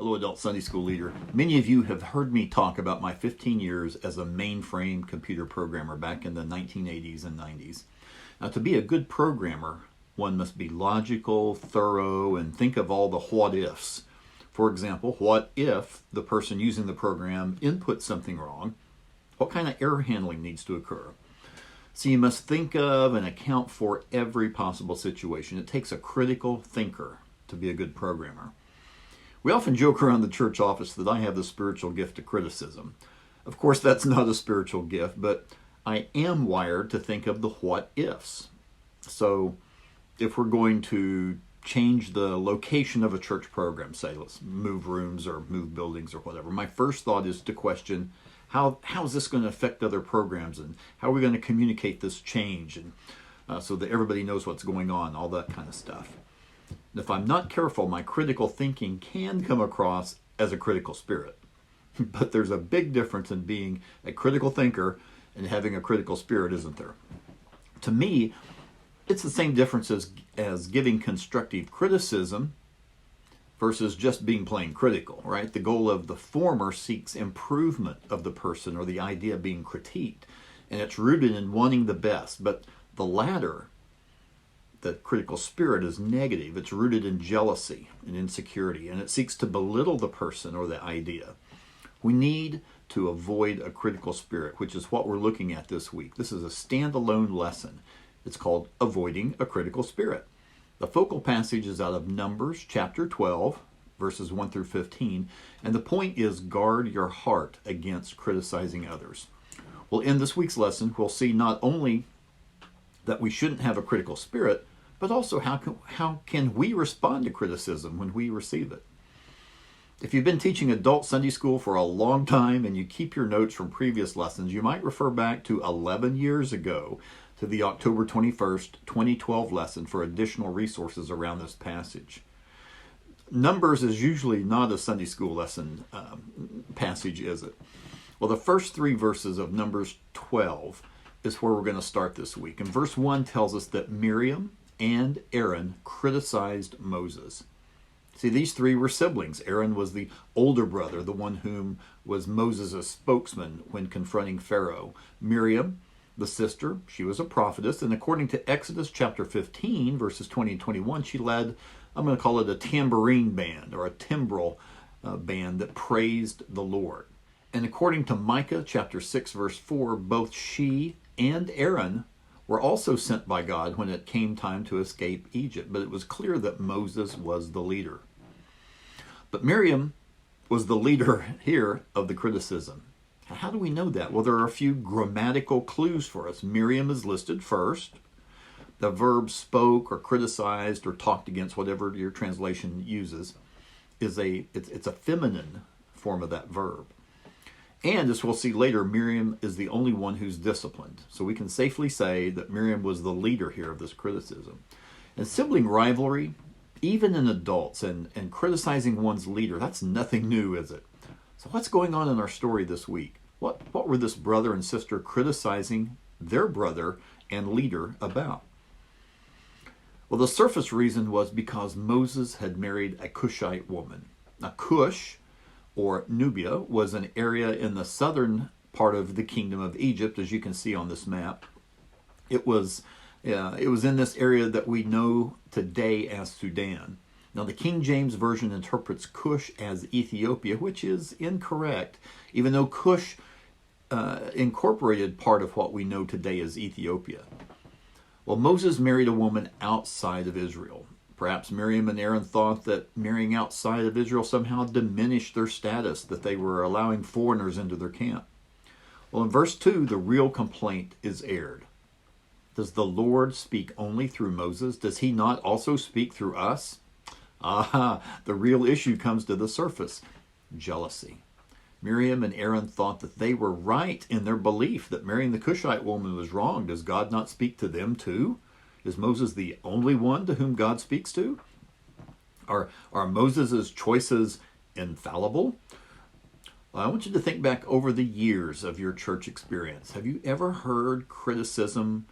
Hello, Adult Sunday School leader. Many of you have heard me talk about my 15 years as a mainframe computer programmer back in the 1980s and 90s. Now, to be a good programmer, one must be logical, thorough, and think of all the what-ifs. For example, what if the person using the program inputs something wrong? What kind of error handling needs to occur? So you must think of and account for every possible situation. It takes a critical thinker to be a good programmer. We often joke around the church office that I have the spiritual gift of criticism. Of course, that's not a spiritual gift, but I am wired to think of the what-ifs. So if we're going to change the location of a church program, say let's move rooms or move buildings or whatever, my first thought is to question, how is this going to affect other programs, and how are we going to communicate this change, and so that everybody knows what's going on, all that kind of stuff. If I'm not careful, my critical thinking can come across as a critical spirit. But there's a big difference in being a critical thinker and having a critical spirit, isn't there? To me, it's the same difference as giving constructive criticism versus just being plain critical, right? The goal of the former seeks improvement of the person or the idea being critiqued, and it's rooted in wanting the best. But the latter, the critical spirit, is negative. It's rooted in jealousy and insecurity, and it seeks to belittle the person or the idea. We need to avoid a critical spirit, which is what we're looking at this week. This is a standalone lesson. It's called Avoiding a Critical Spirit. The focal passage is out of Numbers chapter 12, verses 1 through 15, and the point is guard your heart against criticizing others. Well, in this week's lesson, we'll see not only that we shouldn't have a critical spirit, but also how can we respond to criticism when we receive it. If you've been teaching adult Sunday school for a long time and you keep your notes from previous lessons, you might refer back to 11 years ago to the October 21st, 2012 lesson for additional resources around this passage. Numbers is usually not a Sunday school lesson passage, is it? Well, the first three verses of Numbers 12 is where we're going to start this week. And verse 1 tells us that Miriam and Aaron criticized Moses. See, these three were siblings. Aaron was the older brother, the one whom was Moses' spokesman when confronting Pharaoh. Miriam, the sister, she was a prophetess, and according to Exodus chapter 15, verses 20 and 21, she led, I'm going to call it a tambourine band or a timbrel band that praised the Lord. And according to Micah chapter 6, verse 4, both she and Aaron were also sent by God when it came time to escape Egypt, but it was clear that Moses was the leader. But Miriam was the leader here of the criticism. How do we know that? Well, there are a few grammatical clues for us. Miriam is listed first. The verb spoke or criticized or talked against, whatever your translation uses, it's a feminine form of that verb. And as we'll see later, Miriam is the only one who's disciplined. So we can safely say that Miriam was the leader here of this criticism. And sibling rivalry, even in adults, and criticizing one's leader, that's nothing new, is it? So what's going on in our story this week? What were this brother and sister criticizing their brother and leader about? Well, the surface reason was because Moses had married a Cushite woman. Now, Cush, or Nubia, was an area in the southern part of the kingdom of Egypt, as you can see on this map. It was in this area that we know today as Sudan. Now, the King James Version interprets Cush as Ethiopia, which is incorrect, even though Cush incorporated part of what we know today as Ethiopia. Well, Moses married a woman outside of Israel. Perhaps Miriam and Aaron thought that marrying outside of Israel somehow diminished their status, that they were allowing foreigners into their camp. Well, in verse 2, the real complaint is aired. Does the Lord speak only through Moses? Does he not also speak through us? The real issue comes to the surface: jealousy. Miriam and Aaron thought that they were right in their belief that marrying the Cushite woman was wrong. Does God not speak to them too? Is Moses the only one to whom God speaks to? Are Moses' choices infallible? Well, I want you to think back over the years of your church experience. Have you ever heard criticism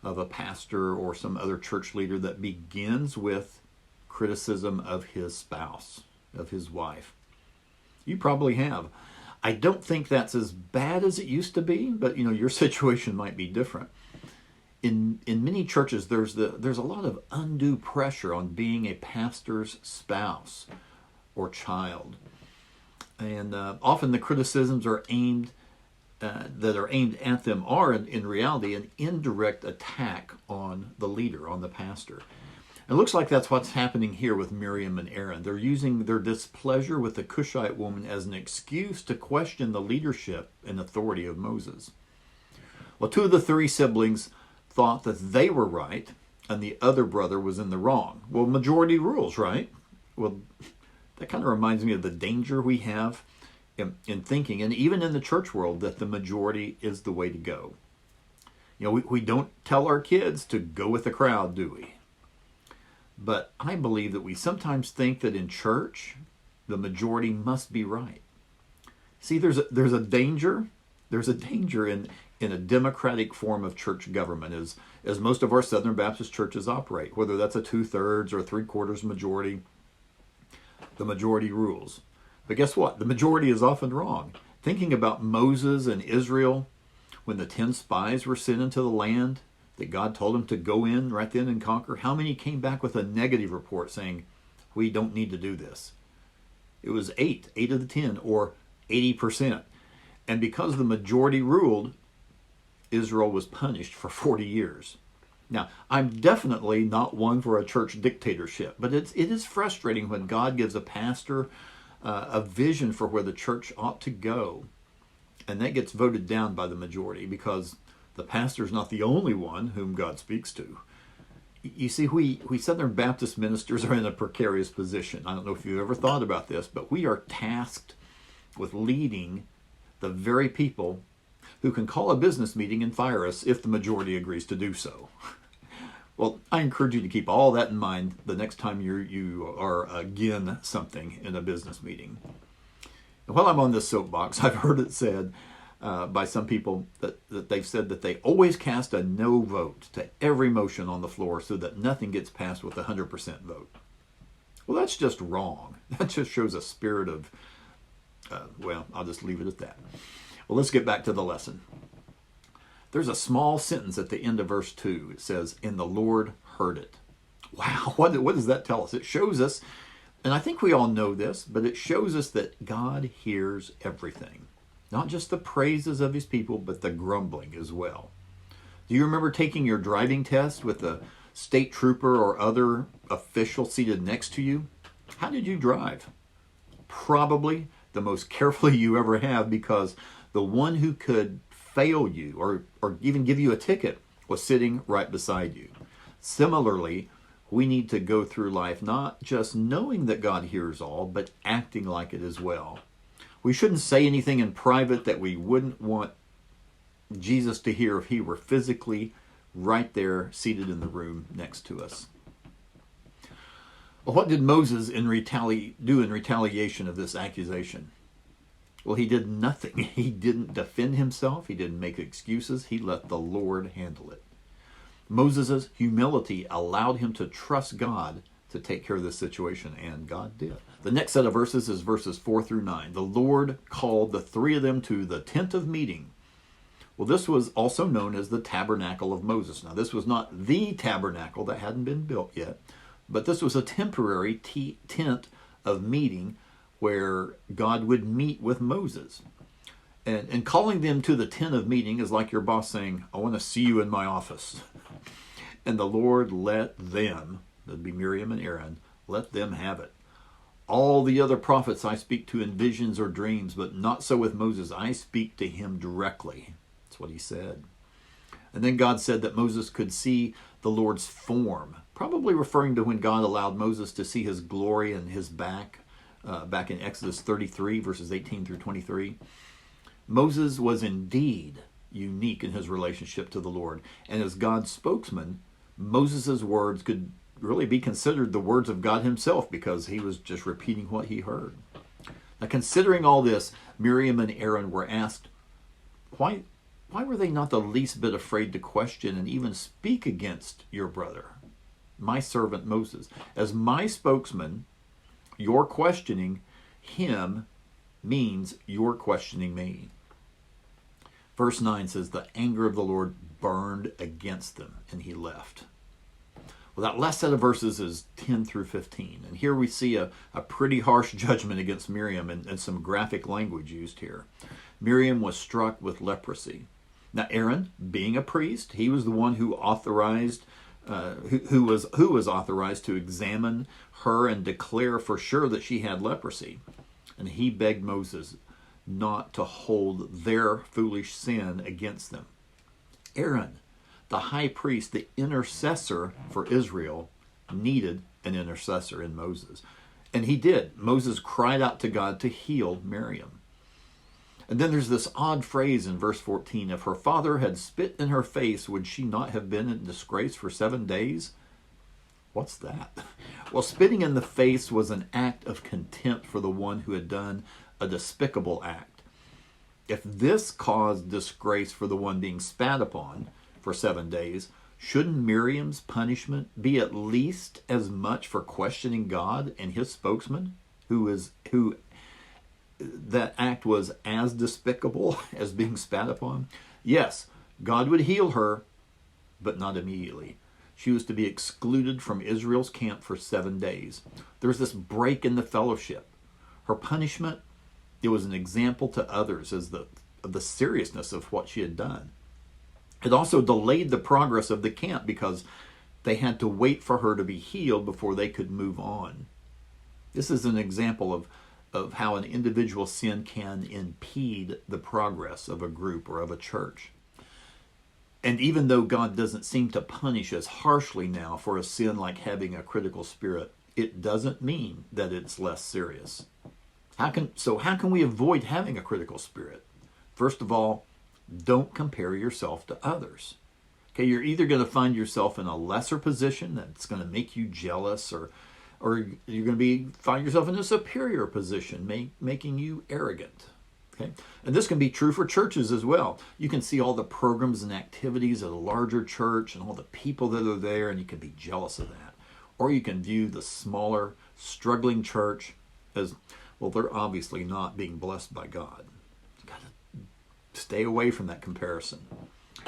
of a pastor or some other church leader that begins with criticism of his spouse, of his wife? You probably have. I don't think that's as bad as it used to be, but your situation might be different. In many churches, there's a lot of undue pressure on being a pastor's spouse or child, and often the criticisms are aimed at them are in reality an indirect attack on the leader, on the pastor. It looks like that's what's happening here with Miriam and Aaron. They're using their displeasure with the Cushite woman as an excuse to question the leadership and authority of Moses. Well, two of the three siblings thought that they were right and the other brother was in the wrong. Well, majority rules, right? Well, that kind of reminds me of the danger we have in thinking, and even in the church world, that the majority is the way to go. We don't tell our kids to go with the crowd, do we? But I believe that we sometimes think that in church, the majority must be right. See, there's a danger. There's a danger in a democratic form of church government, as most of our Southern Baptist churches operate. Whether that's a 2/3 or a 3/4 majority, the majority rules. But guess what? The majority is often wrong. Thinking about Moses and Israel, when the 10 spies were sent into the land that God told them to go in right then and conquer, how many came back with a negative report saying, we don't need to do this? It was 8 of the 10, or 80%. And because the majority ruled, Israel was punished for 40 years. Now, I'm definitely not one for a church dictatorship, but it is frustrating when God gives a pastor a vision for where the church ought to go, and that gets voted down by the majority because the pastor is not the only one whom God speaks to. You see, we Southern Baptist ministers are in a precarious position. I don't know if you've ever thought about this, but we are tasked with leading the very people who can call a business meeting and fire us if the majority agrees to do so. Well, I encourage you to keep all that in mind the next time you are again something in a business meeting. And while I'm on this soapbox, I've heard it said by some people that they've said that they always cast a no vote to every motion on the floor so that nothing gets passed with a 100% vote. Well, that's just wrong. That just shows a spirit of, I'll just leave it at that. Well, let's get back to the lesson. There's a small sentence at the end of verse 2. It says, and the Lord heard it. Wow, what does that tell us? It shows us, and I think we all know this, but it shows us that God hears everything. Not just the praises of his people, but the grumbling as well. Do you remember taking your driving test with a state trooper or other official seated next to you? How did you drive? Probably the most carefully you ever have, because the one who could fail you or even give you a ticket was sitting right beside you. Similarly, we need to go through life not just knowing that God hears all, but acting like it as well. We shouldn't say anything in private that we wouldn't want Jesus to hear if he were physically right there seated in the room next to us. Well, what did Moses do in retaliation of this accusation? Well, he did nothing. He didn't defend himself. He didn't make excuses. He let the Lord handle it. Moses' humility allowed him to trust God to take care of this situation, and God did. The next set of verses is verses 4 through 9. The Lord called the three of them to the tent of meeting. Well, this was also known as the tabernacle of Moses. Now, this was not the tabernacle that hadn't been built yet, but this was a temporary tent of meeting where God would meet with Moses. And calling them to the tent of meeting is like your boss saying, I want to see you in my office. And the Lord let them, that'd be Miriam and Aaron, let them have it. All the other prophets I speak to in visions or dreams, but not so with Moses. I speak to him directly. That's what he said. And then God said that Moses could see the Lord's form, probably referring to when God allowed Moses to see his glory and his back in Exodus 33, verses 18 through 23. Moses was indeed unique in his relationship to the Lord. And as God's spokesman, Moses' words could really be considered the words of God himself, because he was just repeating what he heard. Now, considering all this, Miriam and Aaron were asked, why were they not the least bit afraid to question and even speak against your brother, my servant Moses? As my spokesman, you're questioning him means you're questioning me. Verse 9 says, the anger of the Lord burned against them, and he left. Well, that last set of verses is 10 through 15. And here we see a pretty harsh judgment against Miriam and some graphic language used here. Miriam was struck with leprosy. Now, Aaron, being a priest, he was the one who authorized, who was authorized to examine her and declare for sure that she had leprosy. And he begged Moses not to hold their foolish sin against them. Aaron, the high priest, the intercessor for Israel, needed an intercessor in Moses. And he did. Moses cried out to God to heal Miriam. And then there's this odd phrase in verse 14, if her father had spit in her face, would she not have been in disgrace for 7 days? What's that? Well, spitting in the face was an act of contempt for the one who had done a despicable act. If this caused disgrace for the one being spat upon for 7 days, shouldn't Miriam's punishment be at least as much for questioning God and his spokesman, who that act was as despicable as being spat upon? Yes, God would heal her, but not immediately. She was to be excluded from Israel's camp for 7 days. There was this break in the fellowship. Her punishment, it was an example to others of the seriousness of what she had done. It also delayed the progress of the camp because they had to wait for her to be healed before they could move on. This is an example of how an individual sin can impede the progress of a group or of a church. And even though God doesn't seem to punish as harshly now for a sin like having a critical spirit, it doesn't mean that it's less serious. How can we avoid having a critical spirit? First of all, don't compare yourself to others. Okay, you're either going to find yourself in a lesser position that's going to make you jealous, or you're going to find yourself in a superior position, making you arrogant. Okay, and this can be true for churches as well. You can see all the programs and activities at a larger church and all the people that are there, and you can be jealous of that. Or you can view the smaller, struggling church as, well, they're obviously not being blessed by God. You've got to stay away from that comparison.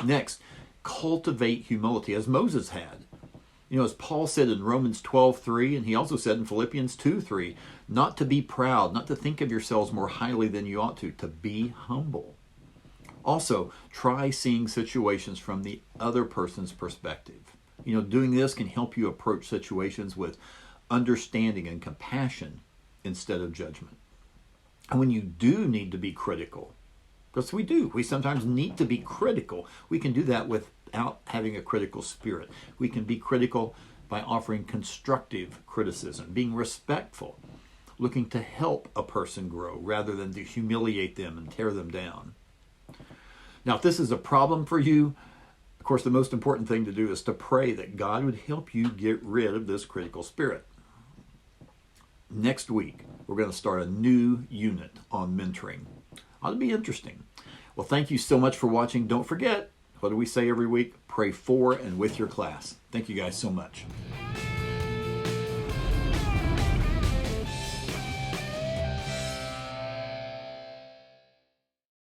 Next, cultivate humility as Moses had. You know, as Paul said in Romans 12:3, and he also said in Philippians 2:3, not to be proud, not to think of yourselves more highly than you ought to be humble. Also, try seeing situations from the other person's perspective. You know, doing this can help you approach situations with understanding and compassion instead of judgment. And when you do need to be critical, because we sometimes need to be critical, we can do that without having a critical spirit. We can be critical by offering constructive criticism, being respectful, looking to help a person grow rather than to humiliate them and tear them down. Now, if this is a problem for you, of course, the most important thing to do is to pray that God would help you get rid of this critical spirit. Next week, we're going to start a new unit on mentoring. Ought to be interesting. Well, thank you so much for watching. Don't forget, what do we say every week? Pray for and with your class. Thank you guys so much.